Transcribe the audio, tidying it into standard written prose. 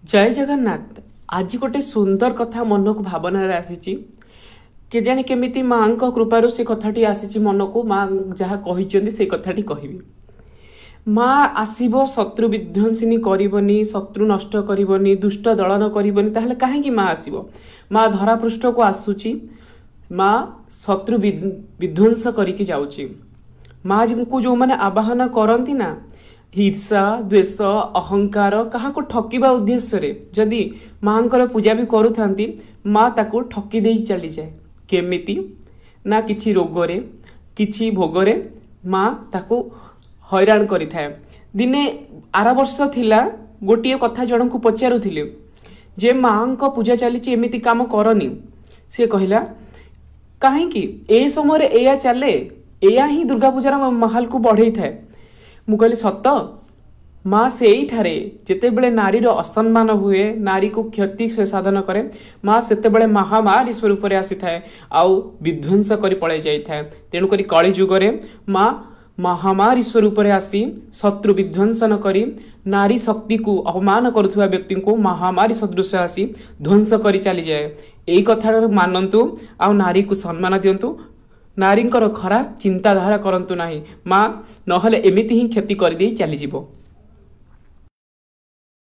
जय जगन्नाथ। आज गोटे सुंदर कथा मन को भावना आसी के जानी केमिति माँ कृपार से कथाटी आसी मन को माँ जहाँ कहते से कथाटी कहबी। माँ आसब शत्रु विध्वंसिनी करनी, शत्रु नष्ट करनी, दुष्ट दलन करनी, ताहले कहीं माँ आसब। माँ धरा पृष्ठ को आसुची, माँ शत्रु विध्वंस करके जाऊँची। माँ को जो मैंने आवाहन करती ना हिंसा द्वेष अहंकार क्या ठकिबा उद्देश्य जदि माँ पूजा भी करूथांती, माँ ताको ठकी दे चली जाए। केमिति ना किछि रोगरे किछि भोगरे माँ ताको हैरान करि थाए। दिने आर वर्ष थिला गोटे कथा जन को पचारुथिले जे माँ को पूजा चली एमिति काम करनी। से कहला कहीं ए समय एया चले, एया ही दुर्गा पूजार महल को बढ़ई थाए। मु कहली सत माँ से जिते बड़े नारीर असम्मान हुए, नारी को क्षति से साधन करे, माँ से महामारी स्वरूप आसी थाए आउ विध्वंस कर पड़े जाए। तेणुक कली जुगरे माँ महामारी स्वरूप आसी शत्रु विध्वंसन करी नारी शक्ति को अपमान करुवा व्यक्ति को महामारी सदृश आसी ध्वंस कर चली जाए। यही कथा मानतु आ नारी को सम्मान दिंतु, नारी खराब चिंताधारा करंतु नहीं। माँ नहले एमिति ही क्षति कर दे चली जीवो।